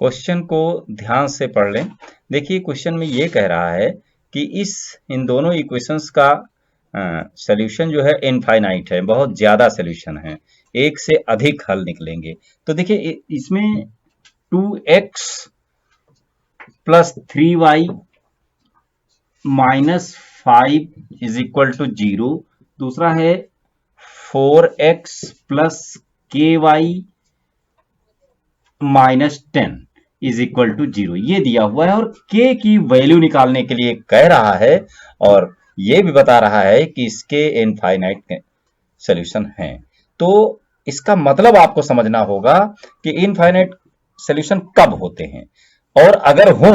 Question को ध्यान से पढ़ लें। देखिए क्वेश्चन में ये कह रहा है कि इन दोनों इक्वेशंस का सॉल्यूशन जो है इनफाइनाइट है, बहुत ज्यादा सॉल्यूशन है, एक से अधिक हल निकलेंगे। तो देखिए इसमें 2x plus 3y minus 5 is equal to 0, दूसरा है 4x plus ky minus 10 is equal to 0, ये दिया हुआ है और k की वैल्यू निकालने के लिए कह रहा है और ये भी बता रहा है कि इसके इनफाइनाइट सॉल्यूशन हैं। तो इसका मतलब आपको समझना होगा कि इनफाइनाइट सॉल्यूशन कब होते हैं और अगर हो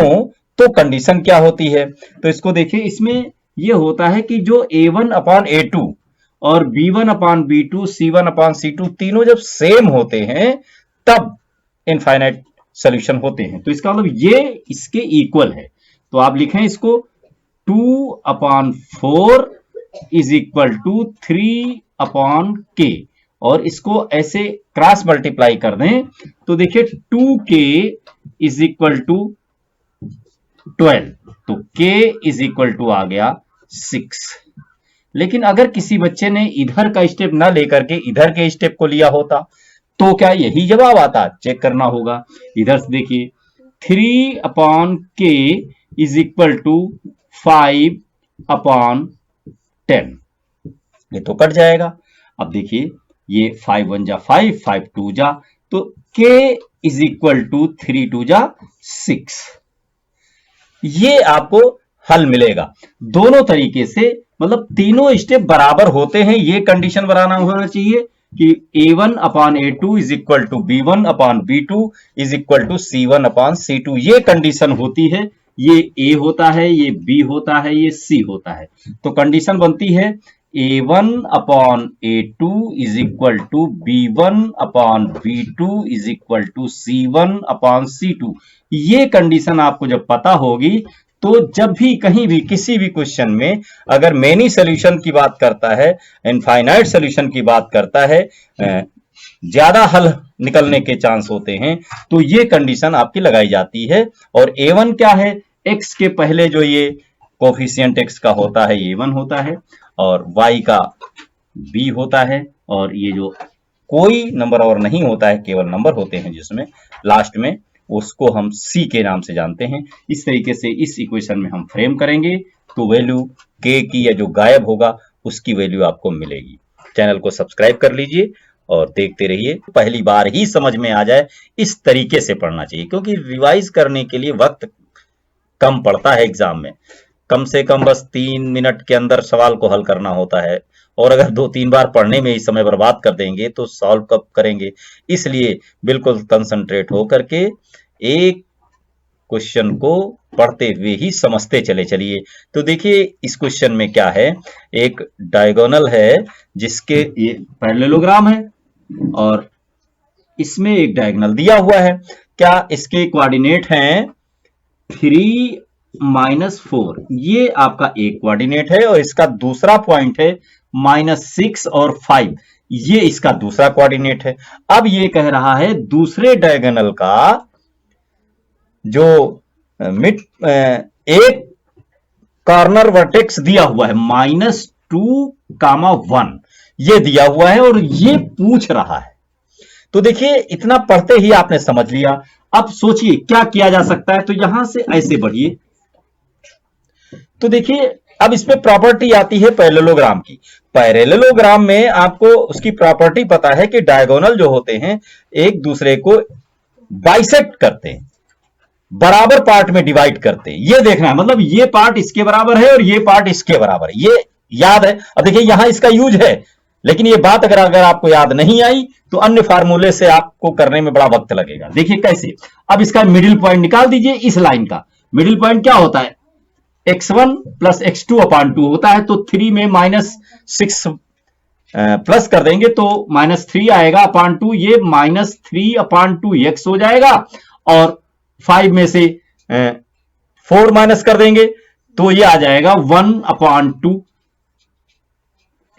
तो कंडीशन क्या होती है। तो इसको देखिए, इसमें यह होता है कि जो a1 अपान a2 और b1 upon b2 c1 upon c2 तीनों जब सेम होते हैं तब इनफाइनाइट सॉल्यूशन होते हैं। तो इसका मतलब ये इसके इक्वल है। तो आप लिखें इसको 2 अपान 4 इज इक्वल टू 3 अपॉन के, और इसको ऐसे क्रॉस मल्टीप्लाई कर दें तो देखिए 2k इज इक्वल टू 12, तो k इज इक्वल टू आ गया 6। लेकिन अगर किसी बच्चे ने इधर का स्टेप ना लेकर के इधर के स्टेप को लिया होता तो क्या यही जवाब आता? चेक करना होगा। इधर से देखिए 3 upon k is equal to 5 upon 10, ये तो कट जाएगा। अब देखिए ये 5 1 जा 5, 5 2 जा, तो k इज इक्वल टू 3 2 जा 6, ये आपको हल मिलेगा। दोनों तरीके से मतलब तीनों स्टेप बराबर होते हैं, ये कंडीशन बनाना होना चाहिए कि a1 upon a2 is equal to b1 upon b2 is equal to c1 upon c2, ये कंडीशन होती है। ये a होता है, ये b होता है, ये c होता है। तो कंडीशन बनती है a1 upon a2 is equal to b1 upon b2 is equal to c1 upon c2। ये कंडीशन आपको जब पता होगी तो जब भी कहीं भी किसी भी क्वेश्चन में अगर मेनी सॉल्यूशन की बात करता है, इनफाइनाइट सॉल्यूशन की बात करता है, ज्यादा हल निकलने के चांस होते हैं, तो ये कंडीशन आपकी लगाई जाती है। और a1 क्या है? x के पहले जो ये कोफिशिएंट x का होता है ये a1 होता है और y का b होता है, और ये जो कोई नंबर और नहीं होता है, केवल नंबर होते हैं जिसमें लास्ट में, उसको हम c के नाम से जानते हैं। इस तरीके से इस इक्वेशन में हम फ्रेम करेंगे तो वैल्यू k की या जो गायब होगा उसकी वैल्यू आपको मिलेगी। चैनल को सब्सक्राइब कर लीजिए और देखते रहिए। पहली बार ही समझ में आ जाए इस तरीके से पढ़ना चाहिए, क्योंकि रिवाइज करने के लिए वक्त कम पड़ता है एग्जाम में। कम से कम बस 3 मिनट के अंदर सवाल को हल करना होता है, और अगर 2-3 बार पढ़ने में ही समय बर्बाद कर देंगे तो सॉल्व कब करेंगे। इसलिए बिल्कुल कंसंट्रेट होकर के एक क्वेश्चन को पढ़ते हुए ही समझते चले चलिए। तो देखिए इस क्वेश्चन में क्या है, एक डायगोनल है जिसके ये पैरेललोग्राम है और इसमें एक डायगोनल दिया हुआ है। क्या इसके कोऑर्डिनेट हैं 3 माइनस 4, ये आपका एक कोऑर्डिनेट है, और इसका दूसरा पॉइंट है -6 और 5, ये इसका दूसरा कोऑर्डिनेट है। अब ये कह रहा है दूसरे डायगोनल का जो मिड एक कॉर्नर वर्टेक्स दिया हुआ है -2, 1, ये दिया हुआ है और ये पूछ रहा है। तो देखिए इतना पढ़ते ही आपने समझ लिया। अब सोचिए क्या किया जा सकता है। तो यहां से ऐसे बढ़िए, तो देखिए अब इसमें प्रॉपर्टी आती है पैरेललोग्राम की। पैरेललोग्राम में आपको उसकी प्रॉपर्टी पता है कि डायगोनल जो होते हैं एक दूसरे को बाइसेक्ट करते हैं, बराबर पार्ट में डिवाइड करते हैं। ये देखना है, मतलब ये पार्ट इसके बराबर है और ये पार्ट इसके बराबर है, ये याद है। अब देखिए यहां इसका यूज है, लेकिन ये बात अगर आपको याद नहीं आई तो अन्य फार्मूले से आपको करने में बड़ा वक्त लगेगा। देखिए कैसे। अब इसका मिडिल पॉइंट निकाल दीजिए। इस लाइन का मिडिल पॉइंट क्या होता है? x1 प्लस x2 अपान 2 होता है। तो 3 में -6 प्लस कर देंगे तो -3 आएगा अपान 2, ये -3 अपान 2 x हो जाएगा, और 5 में से 4 माइनस कर देंगे तो ये आ जाएगा 1 अपान 2।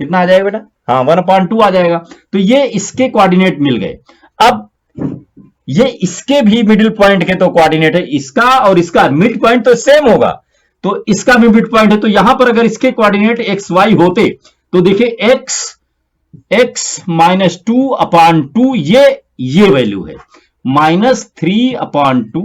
कितना आ जाएगा बेटा? हाँ 1 अपान 2 आ जाएगा। तो ये इसके कोऑर्डिनेट मिल गए। अब ये इसके भी मिडिल पॉइंट के तो कोऑर्डिनेट है, इसका और इसका मिड पॉइंट तो सेम होगा, तो इसका भी मिड पॉइंट है। तो यहां पर अगर इसके कोऑर्डिनेट एक्स वाई होते तो देखिए एक्स -2/2 ये वैल्यू है, -3/2,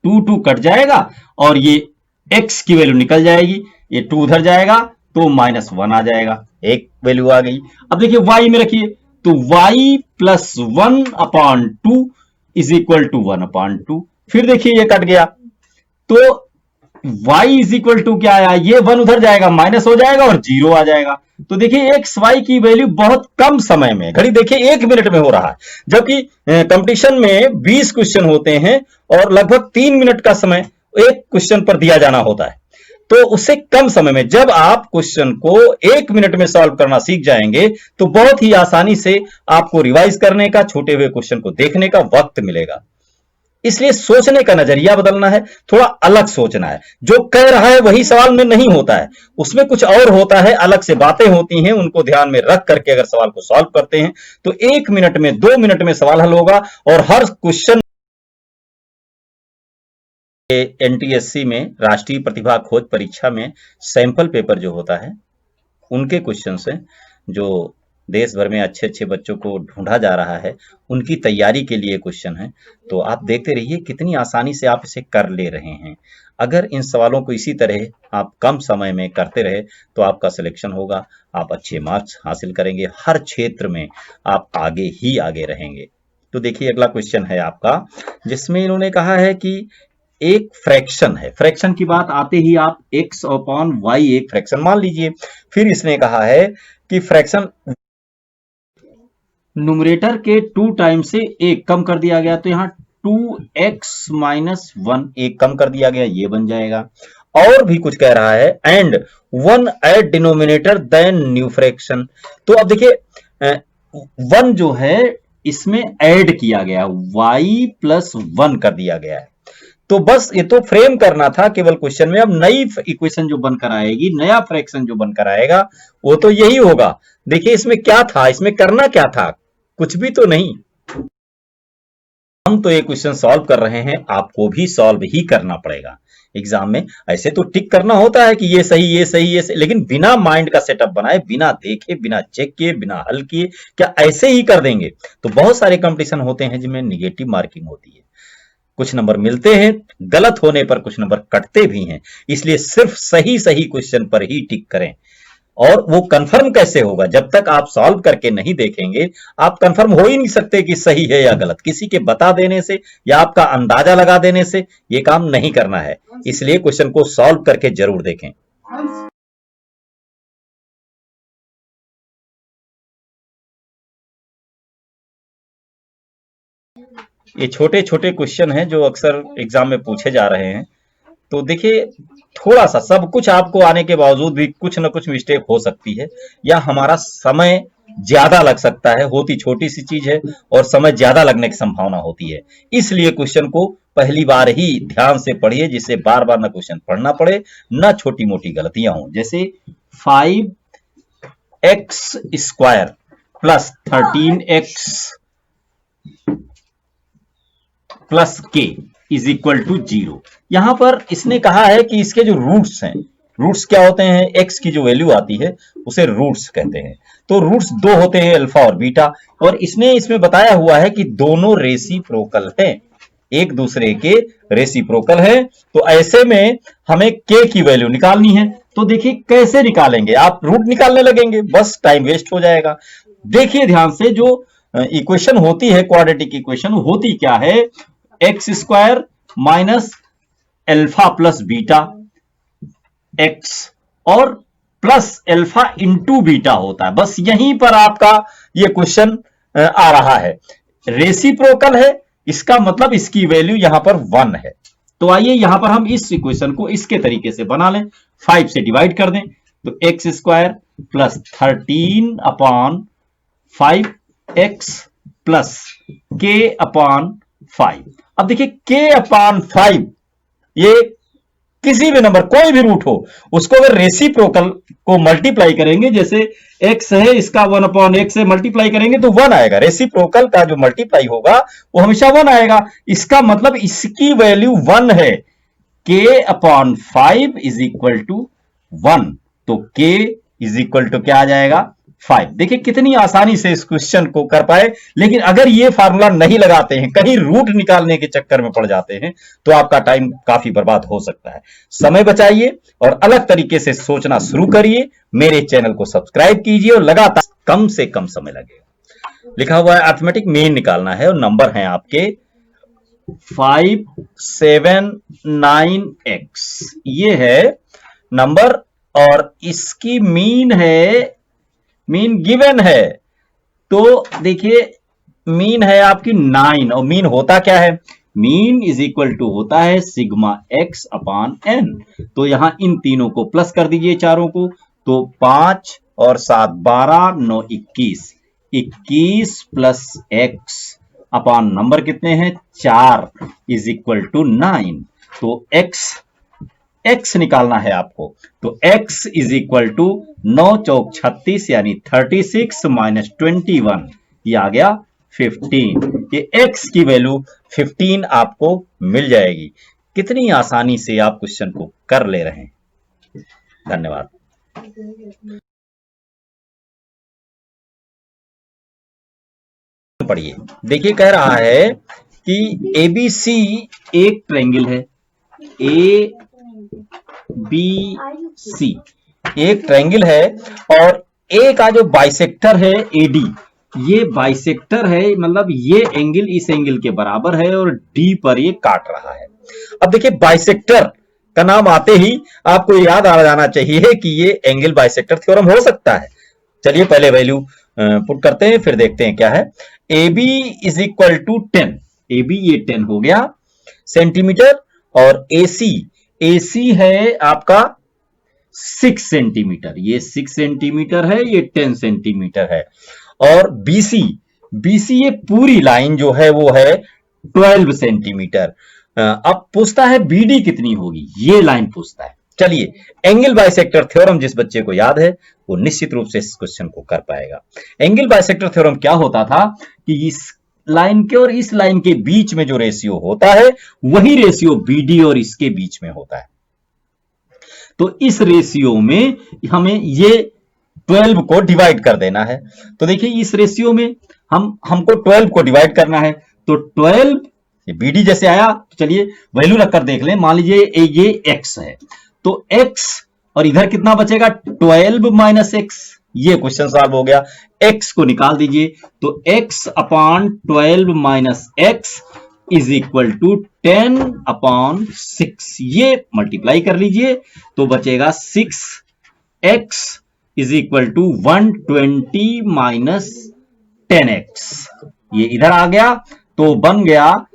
2 कट जाएगा और ये x की वैल्यू निकल जाएगी, ये 2 उधर जाएगा तो -1 आ जाएगा, एक वैल्यू आ गई। अब देखिए y में रखिए, तो y + 1/2 = 1/2। फिर देखिए ये कट गया, तो y = क्या आया, ये 1 उधर जाएगा, माइनस हो जाएगा और 0 आ जाएगा। तो देखिए एक्स वाई की वैल्यू बहुत कम समय में, घड़ी देखिए 1 मिनट में हो रहा है, जबकि कंपटीशन में 20 क्वेश्चन होते हैं और लगभग 3 मिनट का समय एक क्वेश्चन पर दिया जाना होता है। तो उससे कम समय में जब आप क्वेश्चन को 1 मिनट में सॉल्व करना सीख जाएंगे तो बहुत ही आसानी से आपको रिवाइज करने का, छोटे हुए क्वेश्चन को देखने का वक्त मिलेगा। इसलिए सोचने का नजरिया बदलना है, थोड़ा अलग सोचना है। जो कह रहा है वही सवाल में नहीं होता है, उसमें कुछ और होता है, अलग से बातें होती हैं, उनको ध्यान में रख करके अगर सवाल को सॉल्व करते हैं तो 1 मिनट में, 2 मिनट में सवाल हल होगा। और हर क्वेश्चन एनटीएससी में, राष्ट्रीय प्रतिभा खोज परीक्षा में सैंपल पेपर जो होता है उनके क्वेश्चन से, जो देश भर में अच्छे अच्छे बच्चों को ढूंढा जा रहा है, उनकी तैयारी के लिए क्वेश्चन है। तो आप देखते रहिए कितनी आसानी से आप इसे कर ले रहे हैं। अगर इन सवालों को इसी तरह आप कम समय में करते रहे तो आपका सिलेक्शन होगा, आप अच्छे मार्क्स हासिल करेंगे, हर क्षेत्र में आप आगे ही आगे रहेंगे। तो देखिए अगला क्वेश्चन है आपका, जिसमें इन्होंने कहा है कि एक फ्रैक्शन है, फ्रैक्शन की बात आते ही आप x/y एक फ्रैक्शन मान लीजिए। फिर इसने कहा है कि फ्रैक्शन न्यूमरेटर के 2 टाइम से 1 कम कर दिया गया, तो यहां 2x - 1 1 कम कर दिया गया, ये बन जाएगा। और भी कुछ कह रहा है, and 1 at denominator then new fraction. तो अब देखिए 1 जो है इसमें ऐड किया गया, y + 1 कर दिया गया है। तो बस ये तो फ्रेम करना था केवल क्वेश्चन में। अब नई इक्वेशन जो बनकर आएगी, नया फ्रैक्शन जो बनकर आएगा, वो तो यही होगा। देखिए इसमें क्या था, इसमें करना क्या था, कुछ भी तो नहीं। हम तो ये क्वेश्चन सॉल्व कर रहे हैं, आपको भी सॉल्व ही करना पड़ेगा एग्जाम में। ऐसे तो टिक करना होता है कि ये सही, ये सही, ये सही, लेकिन बिना माइंड का सेटअप बनाए, बिना देखे, बिना चेक किए, बिना हल किए, क्या ऐसे ही कर देंगे? तो बहुत सारे कंपटीशन होते हैं जिनमें निगेटिव मार्किंग होती है, कुछ नंबर मिलते हैं, गलत होने पर कुछ नंबर कटते भी हैं। इसलिए सिर्फ सही सही क्वेश्चन पर ही टिक करें। और वो कंफर्म कैसे होगा? जब तक आप सॉल्व करके नहीं देखेंगे, आप कंफर्म हो ही नहीं सकते कि सही है या गलत। किसी के बता देने से या आपका अंदाजा लगा देने से ये काम नहीं करना है। इसलिए क्वेश्चन को सॉल्व करके जरूर देखें। ये छोटे छोटे क्वेश्चन हैं जो अक्सर एग्जाम में पूछे जा रहे हैं। तो देखिए थोड़ा सा, सब कुछ आपको आने के बावजूद भी कुछ ना कुछ मिस्टेक हो सकती है, या हमारा समय ज्यादा लग सकता है। होती छोटी सी चीज है और समय ज्यादा लगने की संभावना होती है। इसलिए क्वेश्चन को पहली बार ही ध्यान से पढ़िए, जिससे बार बार ना क्वेश्चन पढ़ना पड़े, ना छोटी मोटी गलतियां हों। जैसे 5x² + 13x + k = 0। यहां पर इसने कहा है कि इसके जो रूट्स हैं, रूट्स क्या होते हैं? x की जो वैल्यू आती है उसे रूट्स कहते हैं। तो रूट्स 2 होते हैं, अल्फा और बीटा, और इसने इसमें बताया हुआ है कि दोनों रेसिप्रोकल हैं, एक दूसरे के रेसिप्रोकल हैं। तो ऐसे में हमें k की वैल्यू निकालनी है। तो देखिए कैसे निकालेंगे, आप रूट निकालने लगेंगे, बस टाइम वेस्ट हो जाएगा। देखिए ध्यान से, जो इक्वेशन होती है, क्वाड्रेटिक इक्वेशन होती क्या है? x² - अल्फा + बीटा x और प्लस अल्फा इंटू बीटा होता है। बस यहीं पर आपका ये क्वेश्चन आ रहा है। रेसिप्रोकल है, इसका मतलब इसकी वैल्यू यहां पर 1 है। तो आइए यहां पर हम इस इक्वेशन को इसके तरीके से बना लें, 5 से डिवाइड कर दें। तो x² + 13/5x + k/5। अब देखिए k/5, ये किसी भी नंबर, कोई भी रूट हो, उसको अगर रेसिप्रोकल को मल्टीप्लाई करेंगे, जैसे x है, इसका 1/x से मल्टीप्लाई करेंगे तो 1 आएगा। रेसिप्रोकल का जो मल्टीप्लाई होगा वो हमेशा 1 आएगा। इसका मतलब इसकी वैल्यू 1 है। k/5 is equal to 1। तो k इज इक्वल टू क्या आ जाएगा? 5। देखिए कितनी आसानी से इस क्वेश्चन को कर पाए। लेकिन अगर ये फार्मूला नहीं लगाते हैं, कहीं रूट निकालने के चक्कर में पड़ जाते हैं, तो आपका टाइम काफी बर्बाद हो सकता है। समय बचाइए और अलग तरीके से सोचना शुरू करिए। मेरे चैनल को सब्सक्राइब कीजिए और लगातार कम से कम समय लगेगा। लिखा हुआ है अर्थमेटिक मीन निकालना है और नंबर है आपके 579x। ये है नंबर और इसकी मीन है, मीन गिवन है। तो देखिए मीन है आपकी 9 और मीन होता क्या है? मीन इज इक्वल टू होता है सिग्मा x अपान n। तो यहां इन तीनों को प्लस कर दीजिए चारों को। तो 5 और 7 12 9 21 21 प्लस x अपान नंबर कितने हैं? 4 इज इक्वल टू 9। तो x निकालना है आपको। तो x इज इक्वल टू 9 चौक 36 यानी 36 माइनस 21, ये आ गया 15। ये x की वैल्यू 15 आपको मिल जाएगी। कितनी आसानी से आप क्वेश्चन को कर ले रहे हैं। धन्यवाद। पढ़िए, देखिए कह रहा है कि ABC एक ट्रायंगल है। ABC एक ट्रायंगल है और A का जो बाइसेक्टर है AD, ये बाइसेक्टर है, मतलब ये एंगल इस एंगल के बराबर है और D पर ये काट रहा है। अब देखिए बाइसेक्टर का नाम आते ही आपको याद आ जाना चाहिए कि ये एंगल बाइसेक्टर थ्योरम हो सकता है। चलिए पहले वैल्यू पुट करते हैं, फिर देखते हैं क्या है। AB is equal to 10, AB ये 10 हो गया सेंटीमीटर, और AC है आपका 6 सेंटीमीटर, ये 6 सेंटीमीटर है, ये 10 सेंटीमीटर है। और BC ये पूरी लाइन जो है वो है 12 सेंटीमीटर। अब पूछता है BD कितनी होगी, ये लाइन पूछता है। चलिए एंगल बाइसेक्टर थ्योरम जिस बच्चे को याद है वो निश्चित रूप से इस क्वेश्चन को कर पाएगा। एंगल बाइसेक्टर थ्योरम क्या होता था कि इस लाइन के और इस लाइन के बीच में जो रेशियो होता है वही रेशियो BD और इसके बीच में होता है। तो इस रेशियो में हमें ये 12 को डिवाइड कर देना है। तो देखिए इस रेशियो में हमको 12 को डिवाइड करना है। तो 12 BD जैसे आया, तो चलिए वैल्यू रखकर देख लें। मान लीजिए ये x है, तो x और इधर कितना बचेगा? 12 माइनस x। ये क्वेश्चन सॉल्व हो गया। x को निकाल दीजिए। तो x upon 12 minus x is equal to 10 upon 6। ये मल्टीप्लाई कर लीजिए तो बचेगा 6x is equal to 120 minus 10x। ये इधर आ गया तो बन गया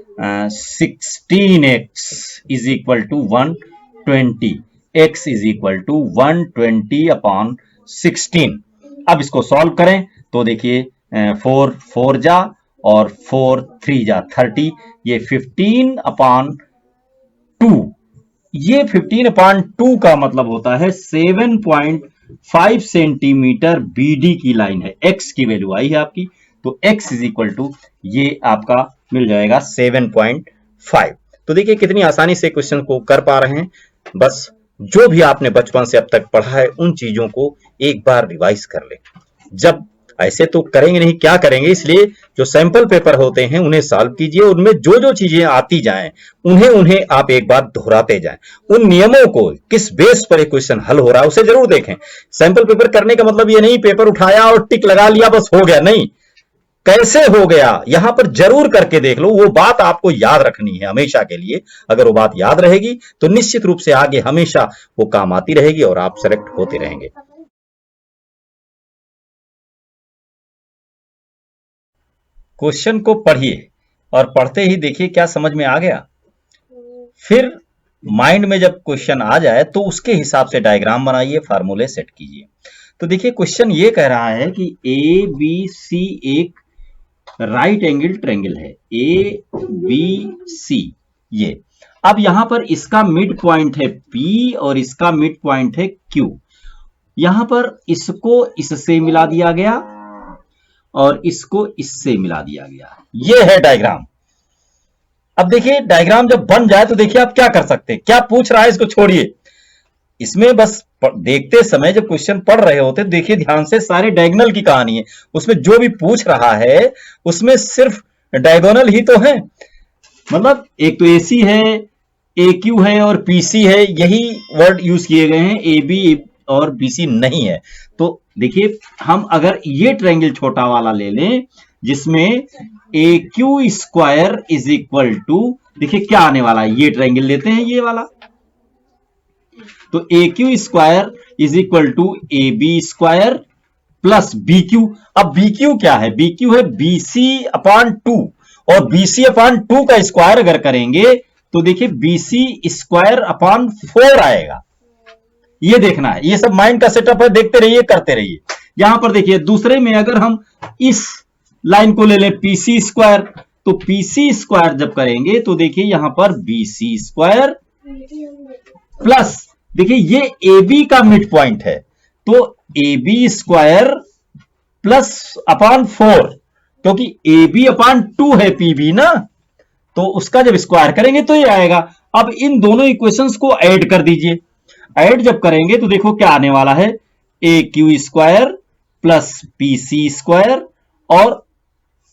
16x is equal to 120। x is equal to 120 upon 16। अब इसको सॉल्व करें तो देखिए 4 4 जा और 4 3 जा 30, ये 15 अपॉन 2। ये 15 अपॉन 2 का मतलब होता है 7.5 सेंटीमीटर BD की लाइन है। x की वैल्यू आई है आपकी, तो x इज इक्वल टू ये आपका मिल जाएगा 7.5। तो देखिए कितनी आसानी से क्वेश्चन को कर पा रहे हैं। बस जो भी आपने बचपन से अब तक पढ़ा है उन चीजों को एक बार रिवाइज कर लें। जब ऐसे तो करेंगे नहीं, क्या करेंगे, इसलिए जो सैंपल पेपर होते हैं उन्हें सॉल्व कीजिए। उनमें जो जो चीजें आती जाएं उन्हें आप एक बार दोहराते जाएं। उन नियमों को किस बेस पर एक क्वेश्चन हल हो रहा है उसे जरूर देखें। सैंपल पेपर करने का मतलब ये नहीं पेपर उठाया और टिक लगा लिया बस हो गया, नहीं, कैसे हो गया यहां पर जरूर करके देख लो। वो बात आपको याद रखनी है हमेशा के लिए। अगर वो बात याद रहेगी तो निश्चित रूप से आगे हमेशा वो काम आती रहेगी और आप सेलेक्ट होते रहेंगे। क्वेश्चन को पढ़िए और पढ़ते ही देखिए क्या समझ में आ गया। फिर माइंड में जब क्वेश्चन आ जाए तो उसके हिसाब से डायग्राम बनाइए, फार्मूले सेट कीजिए। तो देखिए क्वेश्चन ये कह रहा है कि ABC एक राइट एंगल ट्रायंगल है, ABC ये। अब यहां पर इसका मिड पॉइंट है P और इसका मिड पॉइंट है Q। यहां पर इसको इससे मिला दिया गया और इसको इससे मिला दिया गया। ये है डायग्राम। अब देखिए डायग्राम जब बन जाए तो देखिए आप क्या कर सकते हैं, क्या पूछ रहा है इसको छोड़िए, इसमें बस देखते समय जब क्वेश्चन पढ़ रहे होते देखिए ध्यान से, सारे डायगोनल की कहानी है, उसमें जो भी पूछ रहा है उसमें सिर्फ डायगोनल ही तो है। मतलब एक तो AC है, AQ है और PC है, यही वर्ड यूज किए गए हैं, AB और BC नहीं है। तो देखिए हम अगर ये ट्रायंगल छोटा वाला ले लें जिसमें AQ square is equal to, देखिए क्या आने वाला है, ये ट्रायंगल लेते हैं ये वाला, तो AQ square is equal to AB square plus BQ। अब BQ क्या है, BQ है BC अपॉन 2, और BC अपॉन 2 का स्क्वायर अगर करेंगे तो देखिए BC स्क्वायर अपॉन 4 आएगा। ये देखना है, ये सब माइंड का सेटअप है, देखते रहिए करते रहिए। यहां पर देखिए दूसरे में अगर हम इस लाइन को ले लें PC स्क्वायर, तो PC स्क्वायर जब करेंगे तो देखिए यहां पर BC स्क्वायर प्लस, देखिए ये AB का मिड पॉइंट है तो AB स्क्वायर प्लस अपॉन 4, क्योंकि AB अपॉन 2 है PB ना, तो उसका जब स्क्वायर करेंगे तो ये आएगा। अब इन दोनों इक्वेशंस को ऐड कर दीजिए, ऐड जब करेंगे तो देखो क्या आने वाला है, AQ square plus PC square और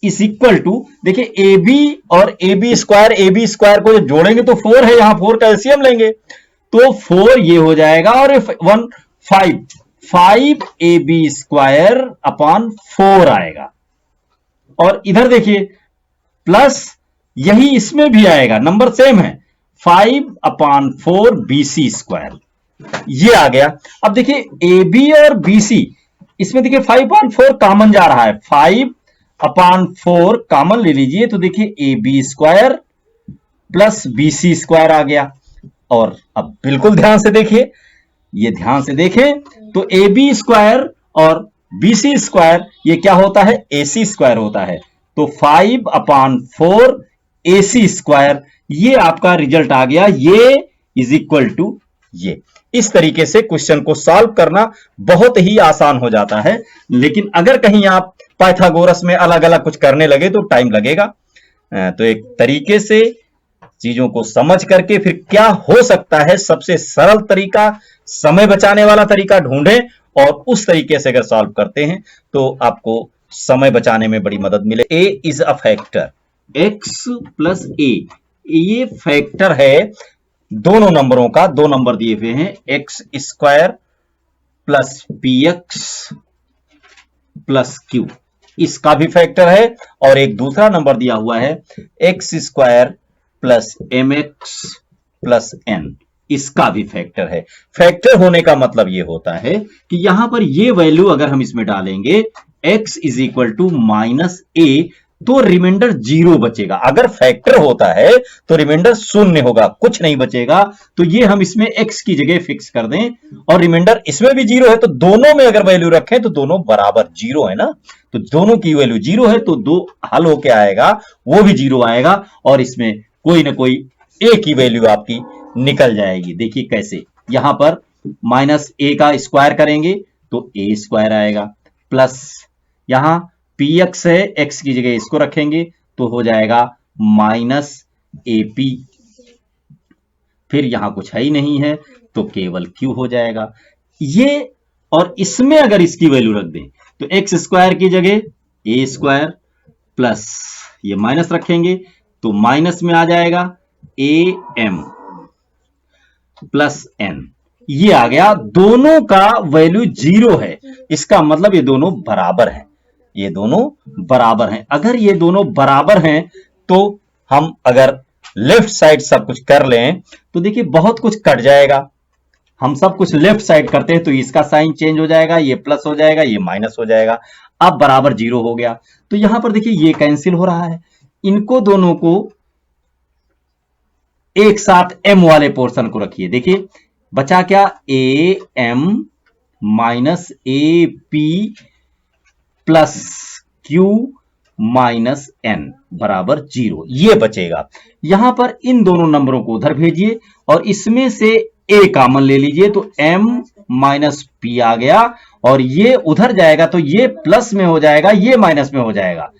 इस इक्वल टू, देखिए AB और AB स्क्वायर को जब जोड़ेंगे तो 4 है, यहां 4 का एलसीएम लेंगे तो 4 ये हो जाएगा और 5 AB स्क्वायर अपॉन 4 आएगा। और इधर देखिए प्लस यही इसमें भी आएगा, नंबर सेम है, 5 अपॉन 4 BC स्क्वायर, ये आ गया। अब देखिए AB और BC, इसमें देखिए 5 अपॉन 4 कॉमन जा रहा है, 5 अपॉन 4 कॉमन ले लीजिए तो देखिए AB square plus BC square आ गया। और अब बिल्कुल ध्यान से देखिए, ये ध्यान से देखें तो AB स्क्वायर और BC स्क्वायर ये क्या होता है, AC स्क्वायर होता है, तो 5 अपॉन 4 AC स्क्वायर, ये आपका रिजल्ट आ गया, ये इज इक्वल टू ये। इस तरीके से क्वेश्चन को सॉल्व करना बहुत ही आसान हो जाता है, लेकिन अगर कहीं आप पाइथागोरस में अलग अलग कुछ करने लगे तो टाइम लगेगा। तो एक तरीके से चीजों को समझ करके फिर क्या हो सकता है सबसे सरल तरीका, समय बचाने वाला तरीका ढूंढें और उस तरीके से अगर सॉल्व करते हैं तो आपको समय बचाने में बड़ी मदद मिले। A is a factor, x plus A, ये फैक्टर है दोनों नंबरों का, दो नंबर दिए हुए हैं, x square plus px plus q, इसका भी फैक्टर है, और एक दूसरा नंबर दिया हुआ है x square plus mx plus n, इसका भी फैक्टर है। फैक्टर होने का मतलब ये होता है कि यहां पर ये वैल्यू अगर हम इसमें डालेंगे x is equal to minus a, तो रिमाइंडर 0 बचेगा। अगर फैक्टर होता है तो रिमाइंडर 0 होगा, कुछ नहीं बचेगा। तो ये हम इसमें x की जगह फिक्स कर दें और रिमाइंडर इसमें भी 0 है, तो दोनों में अगर वैल्यू रखें तो दोनों बराबर 0 है ना, तो दोनों की वैल्यू 0 है, तो दो हल होके आएगा, वो भी 0 आएगा और इसमें कोई ना कोई a की वैल्यू आपकी निकल जाएगी। देखिए कैसे, यहां पर माइनस a का स्क्वायर करेंगे तो a स्क्वायर आएगा, प्लस यहां px है, x की जगह इसको रखेंगे तो हो जाएगा माइनस AP, फिर यहां कुछ है ही नहीं है तो केवल q हो जाएगा ये। और इसमें अगर इसकी वैल्यू रख दें तो x स्क्वायर की जगह a स्क्वायर प्लस ये माइनस रखेंगे तो माइनस में आ जाएगा am प्लस n, ये आ गया। दोनों का वैल्यू 0 है, इसका मतलब ये दोनों बराबर हैं, ये दोनों बराबर हैं। अगर ये दोनों बराबर हैं तो हम अगर लेफ्ट साइड सब कुछ कर लें तो देखिए बहुत कुछ कट जाएगा। हम सब कुछ लेफ्ट साइड करते हैं तो इसका साइन चेंज हो जाएगा, ये प्लस हो जाएगा, ये माइनस हो जाएगा, अब बराबर 0 हो गया। तो यहां पर देखिए ये कैंसिल हो रहा है, इनको दोनों को एक साथ m वाले पोर्शन को रखिए, देखिए बचा क्या, am minus AP plus q minus n बराबर 0, ये बचेगा। यहां पर इन दोनों नंबरों को उधर भेजिए और इसमें से a कॉमन ले लीजिए तो m माइनस पी आ गया, और ये उधर जाएगा तो ये प्लस में हो जाएगा, ये माइनस में हो जाएगा,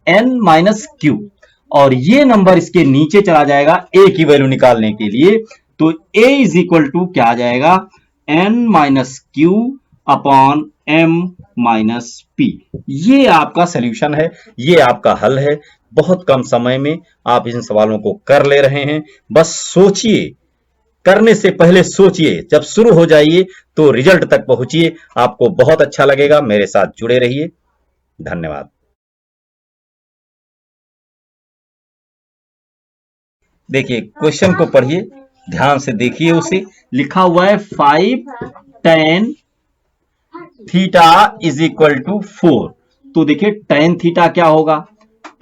एन माइनस क्यू, और ये नंबर इसके नीचे चला जाएगा ए की वैल्यू निकालने के लिए। तो ए इज इक्वल टू क्या आ जाएगा, N minus Q upon M minus P. ये आपका सॉल्यूशन है, ये आपका हल है। बहुत कम समय में आप इन सवालों को कर ले रहे हैं। बस सोचिए, करने से पहले सोचिए, जब शुरू हो जाइए तो रिजल्ट तक पहुंचिए, आपको बहुत अच्छा लगेगा। मेरे साथ जुड़े रहिए। धन्यवाद। देखिए क्वेश्चन को पढ़िए, ध्यान से देखिए उसे। लिखा हुआ है 5 tan theta is equal to 4। तो देखिए tan थीटा क्या होगा,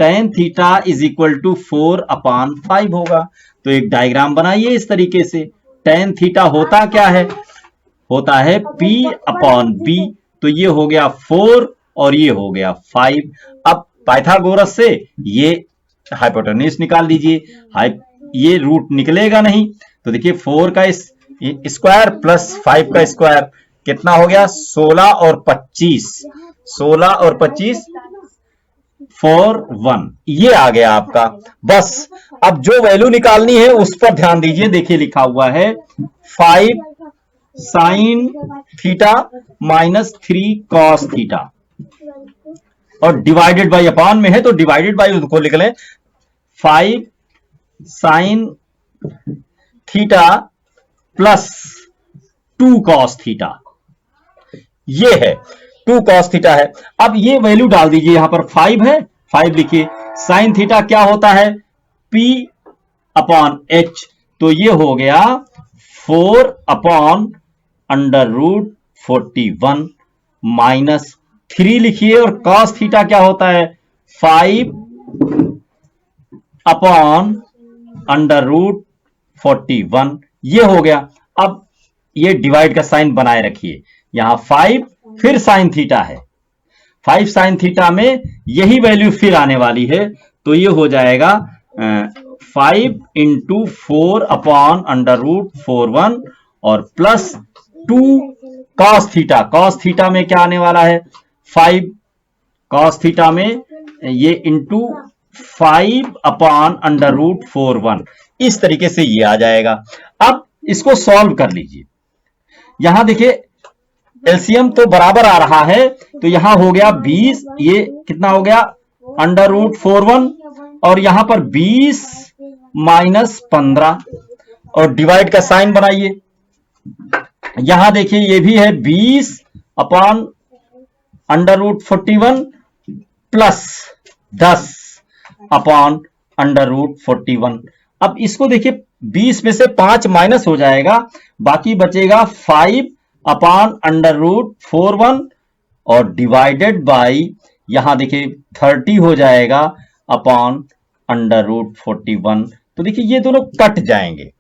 tan theta is equal to 4 upon 5 होगा। तो एक डायग्राम बनाइए इस तरीके से। tan थीटा होता क्या है, होता है P अपॉन B। तो ये हो गया 4 और ये हो गया 5। अब पाइथागोरस से ये हाइपोटेन्यूज निकाल दीजिए। ये रूट निकलेगा नहीं, तो देखिए 4 का स्क्वायर प्लस 5 का स्क्वायर कितना हो गया, 16 और 25, 16 और 25 4 1, ये आ गया आपका। बस अब जो वैल्यू निकालनी है उस पर ध्यान दीजिए। देखिए लिखा हुआ है 5 sine theta minus 3 cos theta, और डिवाइडेड बाई अपॉन में है तो डिवाइडेड बाई उसको लिख लें, 5 sine theta plus 2 cos theta, ये है 2 कॉस थीटा है। अब ये वैल्यू डाल दीजिए, यहां पर 5 है, 5 लिखिए। साइन थीटा क्या होता है, P अपॉन H, तो ये हो गया 4 अपॉन अंडर रूट 41 माइनस 3 लिखिए, और कॉस थीटा क्या होता है, 5 अपॉन अंडर रूट 41, ये हो गया। अब ये डिवाइड का साइन बनाए रखिए, यहां 5 फिर साइन थीटा है, 5 साइन थीटा में यही वैल्यू फिर आने वाली है, तो ये हो जाएगा 5 इंटू 4 अपॉन अंडर रूट 41 और plus 2 cos theta. Cos theta में क्या आने वाला है, 5 कॉस थीटा में ये इंटू 5 अपॉन अंडर रूट 41, इस तरीके से ये आ जाएगा। अब इसको सॉल्व कर लीजिए। यहां देखिए एलसीएम तो बराबर आ रहा है, तो यहां हो गया 20, ये कितना हो गया अंडर रूट 41, और यहां पर 20 माइनस 15, और डिवाइड का साइन बनाइए। यहां देखिए ये भी है 20 upon under root 41 plus 10 upon under root 41। अब इसको देखिए 20 में से 5 माइनस हो जाएगा, बाकी बचेगा 5 अपॉन अंडर रूट 41 और डिवाइडेड बाई, यहां देखिए 30 हो जाएगा अपॉन अंडर रूट 41। तो देखिए ये दोनों कट जाएंगे,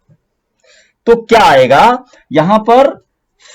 तो क्या आएगा, यहां पर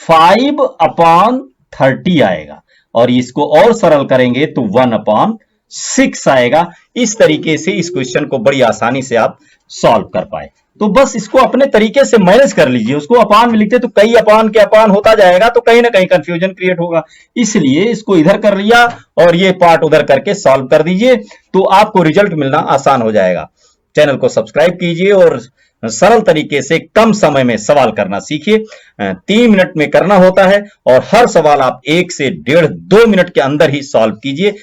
5 अपॉन 30 आएगा, और इसको और सरल करेंगे तो 1 अपॉन 6 आएगा। इस तरीके से इस क्वेश्चन को बड़ी आसानी से आप सॉल्व कर पाए। तो बस इसको अपने तरीके से मैनेज कर लीजिए। उसको अपान में लिखते तो कई अपान के अपान होता जाएगा, तो कहीं ना कहीं कंफ्यूजन क्रिएट होगा, इसलिए इसको इधर कर लिया और ये पार्ट उधर करके सॉल्व कर दीजिए, तो आपको रिजल्ट मिलना आसान हो जाएगा। चैनल को सब्सक्राइब कीजिए और सरल तरीके से कम समय में सवाल करना सीखिए। 3 मिनट में करना होता है और हर सवाल आप 1 से 1.5-2 मिनट के अंदर ही सॉल्व कीजिए।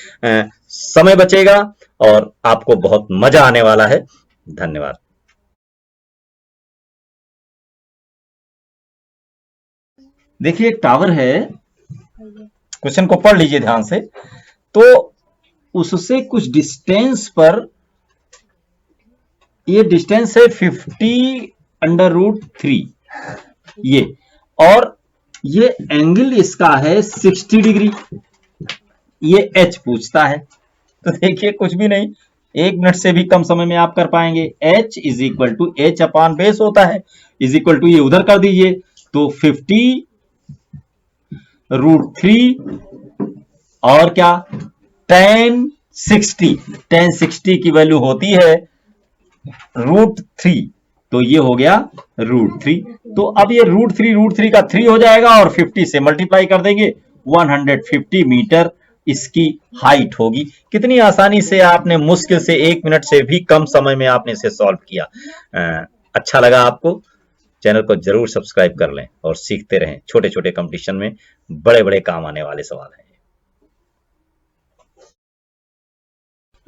समय बचेगा और आपको बहुत मजा आने वाला है। धन्यवाद। देखिए एक टावर है, क्वेश्चन को पढ़ लीजिए ध्यान से। तो उससे कुछ डिस्टेंस पर, ये डिस्टेंस है 50√3 ये, और ये एंगल इसका है 60 डिग्री, ये एच पूछता है। तो देखिए कुछ भी नहीं, 1 मिनट से भी कम समय में आप कर पाएंगे। H is equal to H upon base होता है, इज इक्वल टू ये उधर कर दीजिए, तो 50√3 और क्या tan 60 की वैल्यू होती है √3, तो ये हो गया √3। तो अब ये √3 का 3 हो जाएगा और 50 से मल्टीप्लाई कर देंगे, 150 मीटर इसकी हाइट होगी। कितनी आसानी से आपने, मुश्किल से 1 मिनट से भी कम समय में आपने इसे सॉल्व किया। अच्छा लगा आपको? चैनल को जरूर सब्सक्राइब कर लें और सीखते रहें। छोटे छोटे कंपटीशन में बड़े बड़े काम आने वाले सवाल हैं।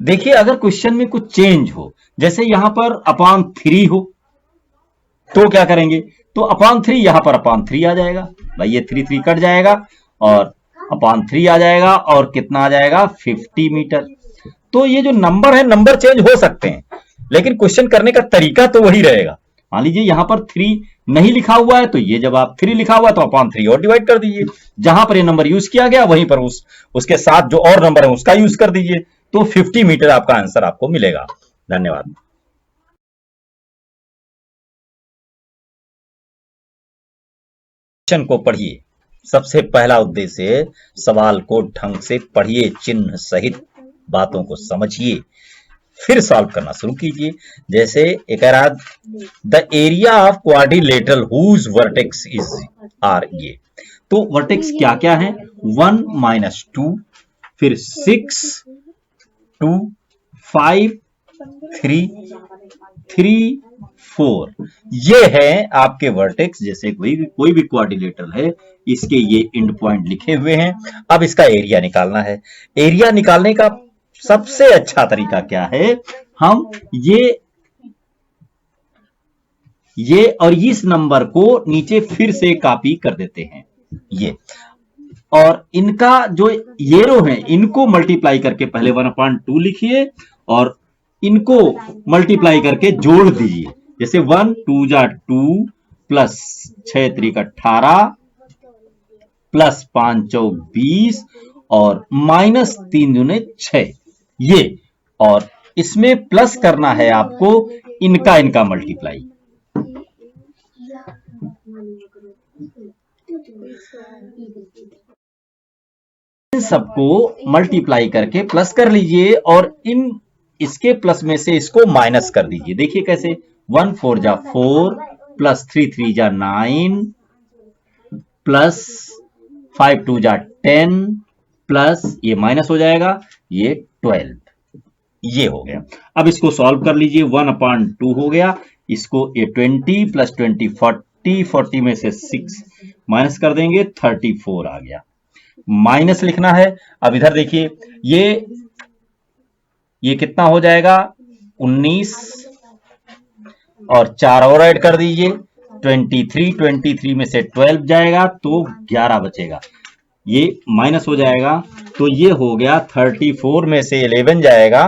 देखिए, अगर क्वेश्चन में कुछ चेंज हो, जैसे यहां पर अपान 3 हो, तो क्या करेंगे? तो अपान 3 यहां पर अपान 3 आ जाएगा भाई, ये 3 कट जाएगा और अपान 3 आ जाएगा और कितना आ जाएगा? 50 मीटर। तो ये जो नंबर है, नंबर चेंज हो सकते हैं, लेकिन क्वेश्चन करने का तरीका तो वही रहेगा। मान लीजिए यहां पर 3 नहीं लिखा हुआ है, तो ये जब आप 3 लिखा हुआ है तो अपान 3 और डिवाइड कर दीजिए। जहां पर ये नंबर यूज किया गया वहीं पर उसके साथ जो और नंबर है उसका यूज कर दीजिए, तो 50 मीटर आपका आंसर आपको मिलेगा। धन्यवाद। क्वेश्चन को पढ़िए। सबसे पहला उद्देश्य है सवाल को ढंग से पढ़िए, चिन्ह सहित बातों को समझिए, फिर सॉल्व करना शुरू कीजिए। जैसे एक the area of quadrilateral whose vertex is are, ये तो वर्टेक्स क्या क्या है? 1 - 2, फिर 6 2 5 3 3 4, ये है आपके वर्टेक्स। जैसे कोई भी क्वाड्रिलेटरल है, इसके ये एंड पॉइंट लिखे हुए हैं। अब इसका एरिया निकालना है। एरिया निकालने का सबसे अच्छा तरीका क्या है? हम ये और इस नंबर को नीचे फिर से कॉपी कर देते हैं, ये, और इनका जो ये रो है इनको मल्टीप्लाई करके पहले 1/2 लिखिए और इनको मल्टीप्लाई करके जोड़ दीजिए। जैसे 1 2 2 प्लस 6 3 18 प्लस 5 4 20 और माइनस 3 दूने 6, ये, और इसमें प्लस करना है आपको इनका मल्टीप्लाई। इन सबको मल्टीप्लाई करके प्लस कर लीजिए और इसके प्लस में से इसको माइनस कर दीजिए। देखिए कैसे, 1 4 जा 4 प्लस 3 3 जा 9 प्लस 5 2 जा 10 प्लस ये माइनस हो जाएगा, ये 12, ये हो गया। अब इसको सॉल्व कर लीजिए। 1/2 हो गया, इसको ये 20 प्लस 20 40 में से 6 माइनस कर देंगे, 34 आ गया। माइनस लिखना है। अब इधर देखिए, ये कितना हो जाएगा? 19 और 4 और ऐड कर दीजिए, 23 में से 12 जाएगा तो 11 बचेगा, ये माइनस हो जाएगा, तो ये हो गया 34 में से 11 जाएगा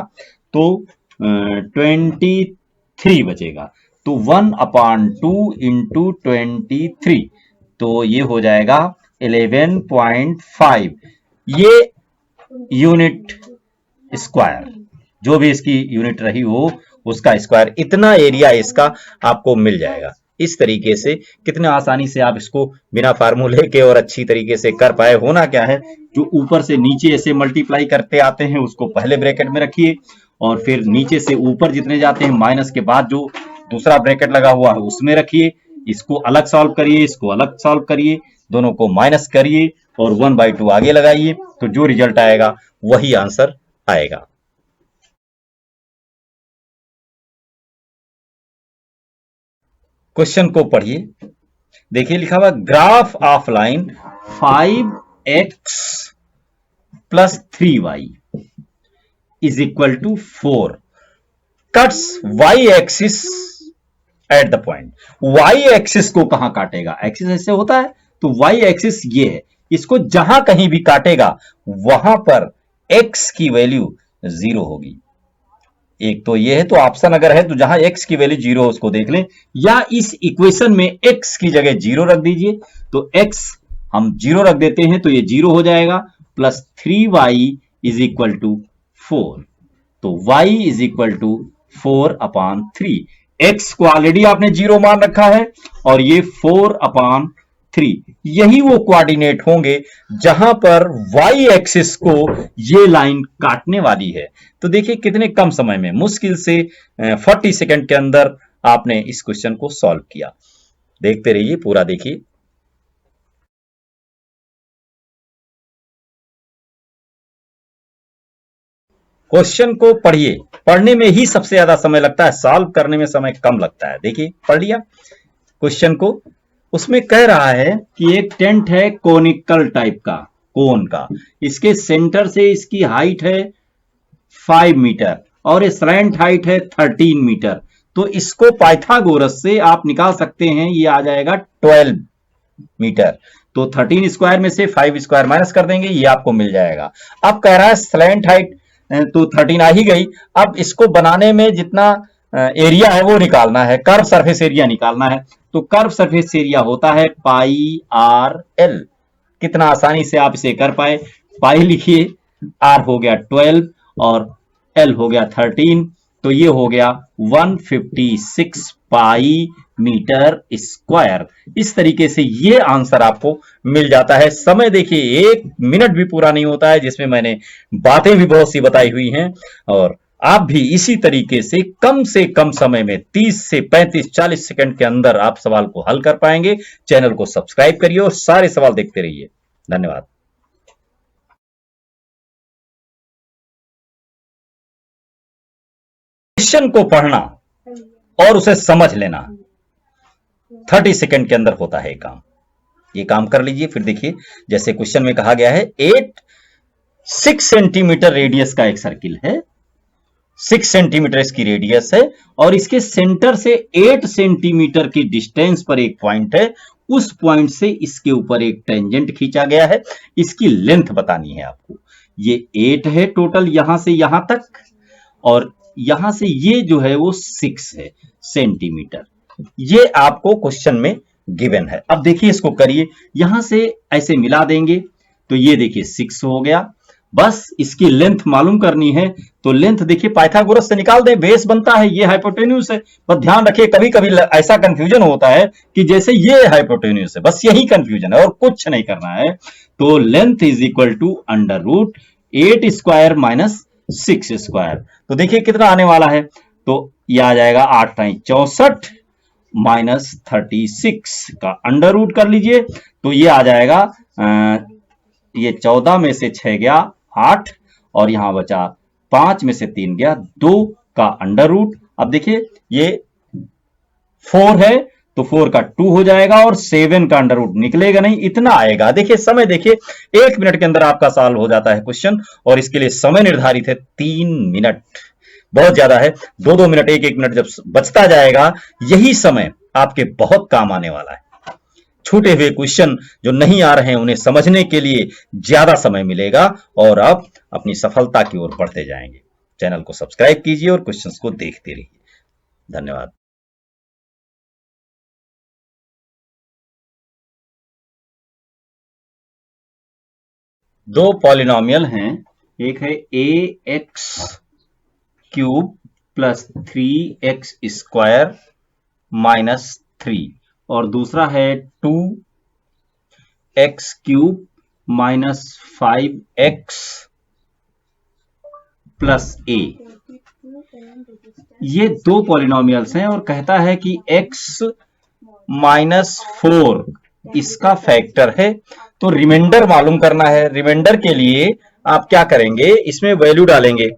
तो 23 बचेगा। तो 1/2 इंटू 23, तो ये हो जाएगा 11.5, ये यूनिट स्क्वायर, जो भी इसकी यूनिट रही हो उसका स्क्वायर, इतना एरिया इसका आपको मिल जाएगा। इस तरीके से कितने आसानी से आप इसको बिना फार्मूले के और अच्छी तरीके से कर पाए। होना क्या है, जो ऊपर से नीचे ऐसे मल्टीप्लाई करते आते हैं उसको पहले ब्रैकेट में रखिए और फिर नीचे से ऊपर जितने जाते हैं माइनस के बाद जो दूसरा ब्रैकेट लगा हुआ है उसमें रखिए। इसको अलग सॉल्व करिए, इसको अलग सॉल्व करिए, दोनों को माइनस करिए और 1/2 आगे लगाइए, तो जो रिजल्ट आएगा वही आंसर आएगा। क्वेश्चन को पढ़िए। देखिए लिखा हुआ, graph of line 5x plus 3y is equal to 4 cuts y axis at the point. y axis को कहां काटेगा? एक्सिस ऐसे होता है, तो y एक्सिस ये है, इसको जहां कहीं भी काटेगा वहां पर x की वैल्यू 0 होगी। एक तो ये है, तो ऑप्शन अगर है तो जहां x की वैल्यू 0 हो उसको देख लें, या इस इक्वेशन में x की जगह 0 रख दीजिए। तो x हम 0 रख देते हैं तो ये 0 हो जाएगा, plus 3y is equal to 4। तो y is equal to 4/3। x को ऑलरेडी आपने 0 मान रखा है और ये 4/3, यही वो कोऑर्डिनेट होंगे जहां पर y एक्सिस को ये लाइन काटने वाली है। तो देखिए कितने कम समय में, मुश्किल से 40 सेकंड के अंदर आपने इस क्वेश्चन को सॉल्व किया। देखते रहिए, पूरा देखिए। क्वेश्चन को पढ़िए, पढ़ने में ही सबसे ज्यादा समय लगता है, सॉल्व करने में समय कम लगता है। देखिए, पढ़ लिया क्वेश्चन को। उसमें कह रहा है कि एक टेंट है कोनिकल टाइप का, कोन का, इसके सेंटर से इसकी हाइट है 5 मीटर और स्लैंट हाइट है 13 मीटर। तो इसको पाइथागोरस से आप निकाल सकते हैं, ये आ जाएगा 12 मीटर। तो 13 स्क्वायर में से 5 स्क्वायर माइनस कर देंगे, ये आपको मिल जाएगा। अब कह रहा है स्लैंट हाइट तो 13 आ ही गई। अब इसको बनाने में जितना एरिया है वो निकालना है, कर्व सरफेस एरिया निकालना है। तो कर्व सरफेस एरिया होता है पाई आर एल। कितना आसानी से आप इसे कर पाए। पाई लिखिए, आर हो गया 12 और एल हो गया 13, तो ये हो गया 156 पाई मीटर स्क्वायर। इस तरीके से ये आंसर आपको मिल जाता है। समय देखिए 1 मिनट भी पूरा नहीं होता है, जिसमें मैंने बातें भी बहुत सी बताई हुई हैं। और आप भी इसी तरीके से कम समय में 30 से 35 40 सेकंड के अंदर आप सवाल को हल कर पाएंगे। चैनल को सब्सक्राइब करिए और सारे सवाल देखते रहिए। धन्यवाद। क्वेश्चन को पढ़ना और उसे समझ लेना 30 सेकंड के अंदर होता है काम। ये काम कर लीजिए। फिर देखिए, जैसे क्वेश्चन में कहा गया है 6 सेंटीमीटर रेडियस का एक सर्किल है, 6 सेंटीमीटर इसकी रेडियस है और इसके सेंटर से 8 सेंटीमीटर की डिस्टेंस पर एक पॉइंट है। उस पॉइंट से इसके ऊपर एक टेंजेंट खींचा गया है। इसकी लेंथ बतानी है आपको। ये 8 है टोटल यहां से यहां तक, और यहां से ये जो है वो 6 है सेंटीमीटर। ये आपको क्वेश्चन में गिवन है। अब देखिए, इसको करिए, यहां से ऐसे मिला देंगे तो ये देखिए 6 हो गया। बस इसकी लेंथ मालूम करनी है, तो लेंथ देखिए पाइथागोरस से निकाल दें, बेस बनता है, ये हाइपोटेन्यूज है। बस ध्यान रखिए, कभी कभी ऐसा कंफ्यूजन होता है कि जैसे ये हाइपोटेन्यूज है, बस यही कंफ्यूजन है और कुछ नहीं करना है। तो length is equal to under root 8 square minus 6 square. तो देखिए कितना आने वाला है, तो ये आ जाएगा 8 टाइम 64 माइनस 36 का अंडर रूट कर लीजिए, तो ये आ जाएगा ये 14 में से 6 गया 8 और यहां बचा 5 में से 3 गया 2 का अंडर रूट। अब देखिए ये 4 है तो 4 का 2 हो जाएगा और 7 का अंडर रूट निकलेगा नहीं, इतना आएगा। देखिए समय देखिए 1 मिनट के अंदर आपका सॉल्व हो जाता है क्वेश्चन, और इसके लिए समय निर्धारित है 3 मिनट। बहुत ज्यादा है, 2-2 मिनट 1-1 मिनट जब बचता जाएगा, यही समय आपके बहुत काम आने वाला है। छूटे हुए क्वेश्चन जो नहीं आ रहे हैं उन्हें समझने के लिए ज्यादा समय मिलेगा और आप अपनी सफलता की ओर बढ़ते जाएंगे। चैनल को सब्सक्राइब कीजिए और क्वेश्चंस को देखते रहिए। धन्यवाद। दो पॉलिनोमियल हैं, एक है ax cube plus 3x square minus 3 और दूसरा है 2x cube minus 5x plus a। ये दो पॉलिनोमियल्स हैं और कहता है कि x माइनस 4 इसका फैक्टर है। तो रिमाइंडर मालूम करना है। रिमाइंडर के लिए आप क्या करेंगे, इसमें वैल्यू डालेंगे।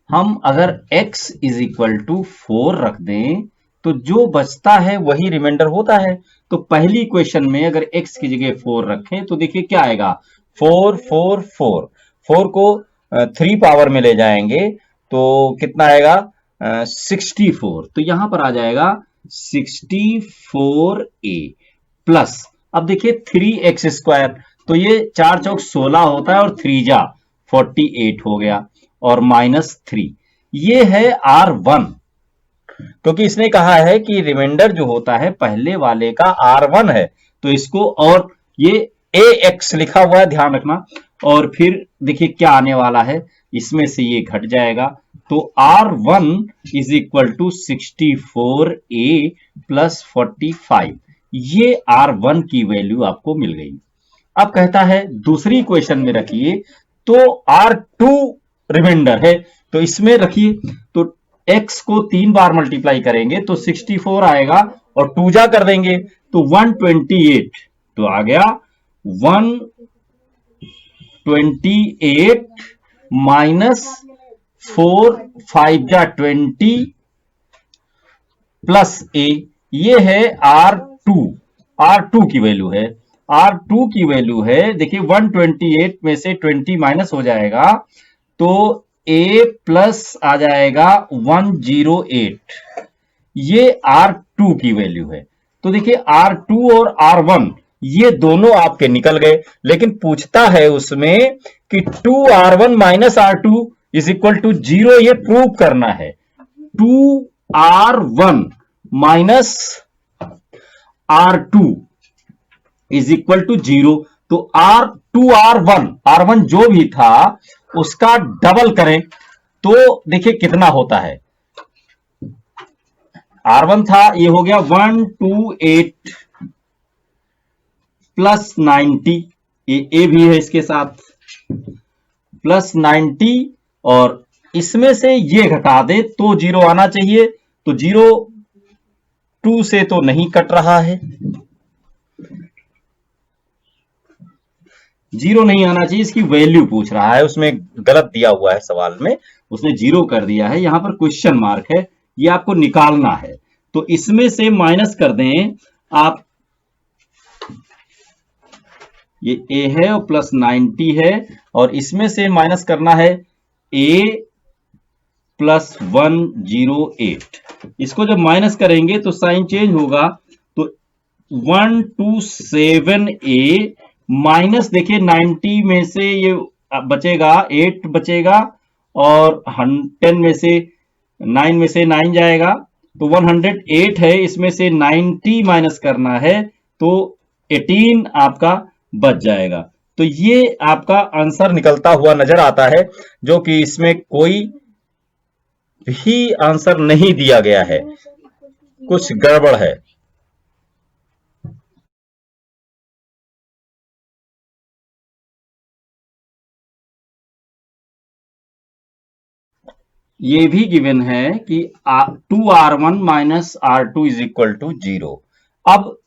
हम अगर x इज इक्वल टू 4 रख दें तो जो बचता है वही रिमाइंडर होता है। तो पहली क्वेश्चन में अगर x की जगह 4 रखें तो देखिए क्या आएगा, 4 4 4 4 को 3 पावर में ले जाएंगे तो कितना आएगा 64। तो यहां पर आ जाएगा 64a प्लस, अब देखिए 3x स्क्वायर, तो ये 4 चौक 16 होता है और 3 जा 48 हो गया और माइनस 3। ये है R1, क्योंकि इसने कहा है कि रिमाइंडर जो होता है पहले वाले का R1 है, तो इसको, और ये AX लिखा हुआ है ध्यान रखना। और फिर देखिए क्या आने वाला है, इसमें से ये घट जाएगा, तो R1 is equal to 64a plus 45। ये R1 की वैल्यू आपको मिल गई। अब कहता है दूसरी क्वेश्चन में रखिए, तो R2 रिमाइंडर है तो इसमें रखिए, तो x को 3 बार मल्टीप्लाई करेंगे तो 64 आएगा और 2 जा कर देंगे तो 128, तो आ गया 128 माइनस 4 5 जा 20 प्लस a, ये है R2 की वैल्यू है। R2 की वैल्यू है, देखिए 128 में से 20 माइनस हो जाएगा तो a प्लस आ जाएगा 108, ये R2 की वैल्यू है। तो देखिए R2 और R1 ये दोनों आपके निकल गए, लेकिन पूछता है उसमें कि 2R1 minus R2 is equal to 0, ये प्रूव करना है। 2R1 minus R2 is equal to 0, तो R1 जो भी था उसका डबल करें तो देखिए कितना होता है। R1 था, ये हो गया 128 प्लस 90, ये भी है इसके साथ प्लस 90, और इसमें से ये घटा दे तो 0 आना चाहिए, तो 0 2 से तो नहीं कट रहा है, 0 नहीं आना चाहिए, इसकी वैल्यू पूछ रहा है, उसमें गलत दिया हुआ है सवाल में, उसने 0 कर दिया है, यहां पर क्वेश्चन मार्क है, ये आपको निकालना है। तो इसमें से माइनस कर दें आप, ये a है और प्लस 90 है, और इसमें से माइनस करना है a प्लस 108, इसको जब माइनस करेंगे तो साइन चेंज होगा, तो 127a माइनस, देखिए 90 में से ये बचेगा 8 बचेगा, और 10 में से 9 में से 9 जाएगा, तो 108 है, इसमें से 90 माइनस करना है तो 18 आपका बच जाएगा। तो ये आपका आंसर निकलता हुआ नजर आता है, जो कि इसमें कोई भी आंसर नहीं दिया गया है, कुछ गड़बड़ है। ये भी गिवन है कि 2R1 minus R2 is equal to 0। अब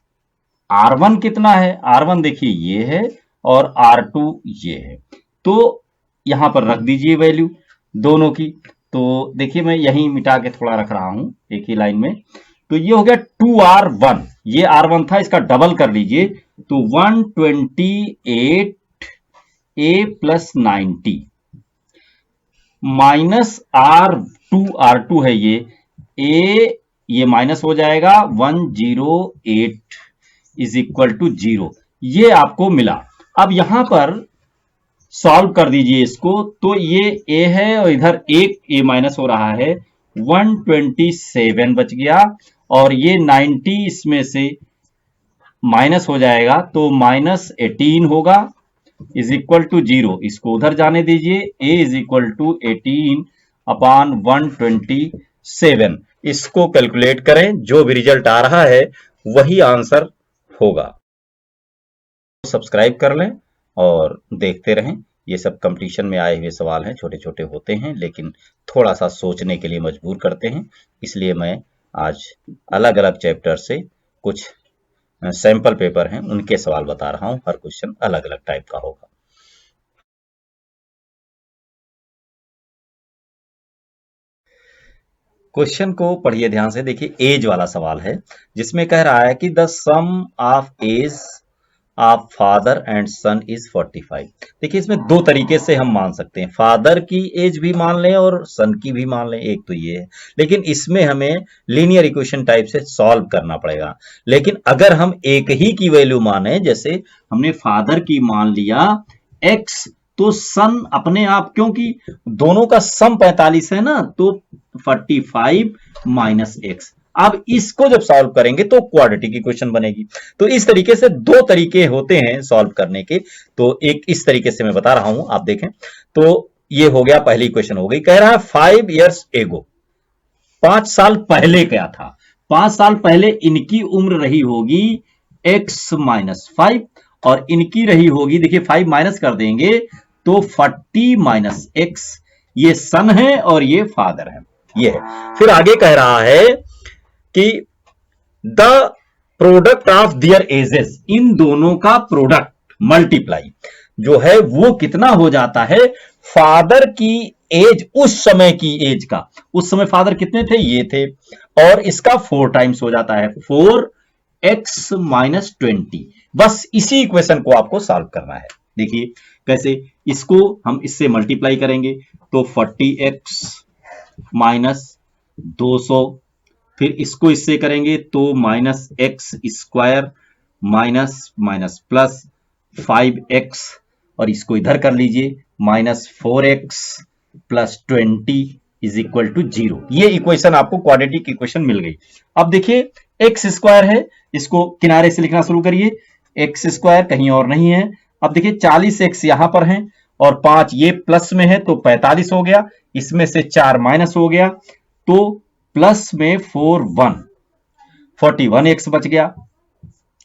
R1 कितना है, R1 देखिए ये है और R2 ये है, तो यहां पर रख दीजिए वैल्यू दोनों की। तो देखिए मैं यहीं मिटा के थोड़ा रख रहा हूं एक ही लाइन में, तो ये हो गया 2R1, ये R1 था, इसका डबल कर लीजिए तो 128 a प्लस 90 माइनस R2 है, ये माइनस हो जाएगा 108 इज इक्वल टू 0, ये आपको मिला। अब यहां पर सॉल्व कर दीजिए इसको, तो ये a है और इधर एक a माइनस हो रहा है, 127 बच गया, और ये 90 इसमें से माइनस हो जाएगा तो माइनस 18 होगा इज इक्वल टू 0, इसको उधर जाने दीजिए, a is equal to 18 upon 127, इसको कैलकुलेट करें, जो भी रिजल्ट आ रहा है वही आंसर होगा। सब्सक्राइब कर लें और देखते रहें, ये सब कंपटीशन में आए हुए सवाल हैं, छोटे छोटे होते हैं लेकिन थोड़ा सा सोचने के लिए मजबूर करते हैं, इसलिए मैं आज अलग अलग चैप्टर से कुछ सैंपल पेपर हैं उनके सवाल बता रहा हूं, हर क्वेश्चन अलग अलग टाइप का होगा। क्वेश्चन को पढ़िए ध्यान से, देखिए एज वाला सवाल है, जिसमें कह रहा है कि the sum of age of father and son is 45। देखिए इसमें दो तरीके से हम मान सकते हैं, फादर की एज भी मान लें और सन की भी मान लें, एक तो ये है, लेकिन इसमें हमें लीनियर इक्वेशन टाइप से सॉल्व करना पड़ेगा। लेकिन अगर हम एक ही की वैल्यू माने, जैसे हमने फादर की मान लिया x, तो सन अपने आप, क्योंकि दोनों का सम 45 है ना, तो 45 माइनस x। अब इसको जब सॉल्व करेंगे तो क्वाड्रेटिक इक्वेशन बनेगी। तो इस तरीके से दो तरीके होते हैं सॉल्व करने के, तो एक इस तरीके से मैं बता रहा हूं, आप देखें। तो ये हो गया, पहली इक्वेशन हो गई। कह रहा है 5 years ago, 5 साल पहले क्या था, 5 साल पहले इनकी उम्र रही होगी x माइनस 5, और इनकी रही होगी, देखिए 5 माइनस कर देंगे तो 40 माइनस x, ये सन है और ये फादर है। ये है। फिर आगे कह रहा है कि the product of their ages, इन दोनों का प्रोडक्ट मल्टीप्लाई जो है वो कितना हो जाता है, फादर की एज, उस समय की एज का, उस समय फादर कितने थे, ये थे, और इसका 4 टाइम्स हो जाता है, 4x माइनस 20। बस इसी इक्वेशन को आपको सॉल्व करना है। देखिए कैसे, इसको हम इससे मल्टीप्लाई करेंगे तो 40x माइनस 200, फिर इसको इससे करेंगे तो minus X square minus minus plus 5x, और इसको इधर कर लीजिए minus 4x plus 20 is equal to 0। ये इक्वेशन आपको क्वाड्रेटिक इक्वेशन मिल गई। अब देखिए एक्स स्क्वायर है, इसको किनारे से लिखना शुरू करिए, एक्स स्क्वायर कहीं और नहीं है। अब देखिए 40x यहां पर है और 5 ये प्लस में है तो 45 हो गया, इसमें से 4 माइनस हो गया तो प्लस में 41x बच गया।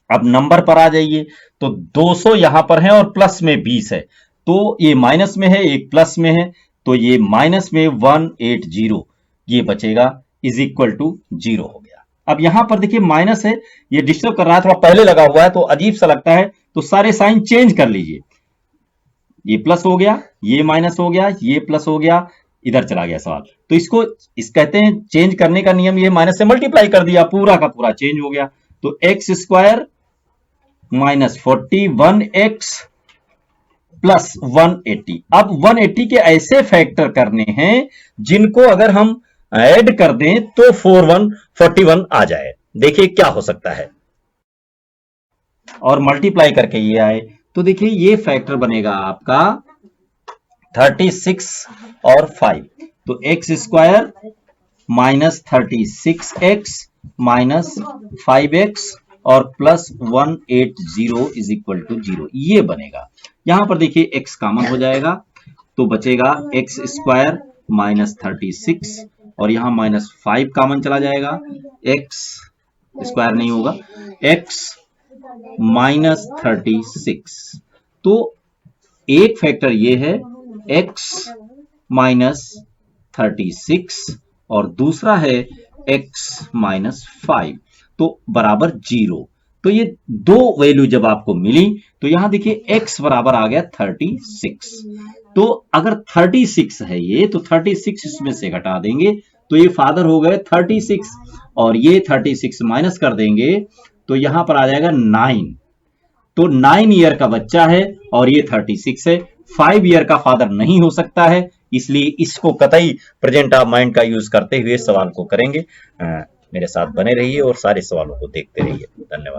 अब नंबर पर आ जाइए तो 200 यहां पर है और प्लस में 20 है, तो ये माइनस में है, एक प्लस में है, तो ये माइनस में 180 ये बचेगा इज इक्वल टू 0 हो गया। अब यहां पर देखिए माइनस है, ये डिस्टर्ब कर रहा है, थोड़ा पहले लगा हुआ है तो अजीब सा लगता है, तो सारे साइन चेंज कर लीजिए, ये प्लस हो गया, ये माइनस हो गया, ये प्लस हो गया, इधर चला गया सवाल। तो इसको कहते हैं चेंज करने का नियम, ये माइनस से मल्टीप्लाई कर दिया, पूरा का पूरा चेंज हो गया। तो x square minus 41x plus 180। अब 180 के ऐसे फैक्टर करने हैं जिनको अगर हम ऐड कर दें तो 41 आ जाए। देखिए क्या हो सकता है, और मल्टीप्लाई करके ये आए तो देखिए ये फैक्टर बनेगा आपका 36 और 5, तो x square minus 36x minus 5x और प्लस 180 इज इक्वल टू 0, ये बनेगा। यहां पर देखिए x कॉमन हो जाएगा तो बचेगा एक्स स्क्वायर माइनस 36 और यहां माइनस 5 कॉमन चला जाएगा, एक्स स्क्वायर नहीं होगा, x माइनस 36। तो एक फैक्टर ये है x माइनस 36 और दूसरा है x माइनस 5, तो बराबर 0। तो ये दो वैल्यू जब आपको मिली तो यहां देखिए x बराबर आ गया 36। तो अगर 36 है ये, तो 36 इसमें से घटा देंगे तो ये फादर हो गए 36, और ये 36 माइनस कर देंगे तो यहां पर आ जाएगा 9। तो 9 ईयर का बच्चा है और ये 36 है, 5 ईयर का फादर नहीं हो सकता है, इसलिए इसको कतई प्रेजेंट ऑफ माइंड का यूज करते हुए सवाल को करेंगे। मेरे साथ बने रहिए और सारे सवालों को देखते रहिए। धन्यवाद।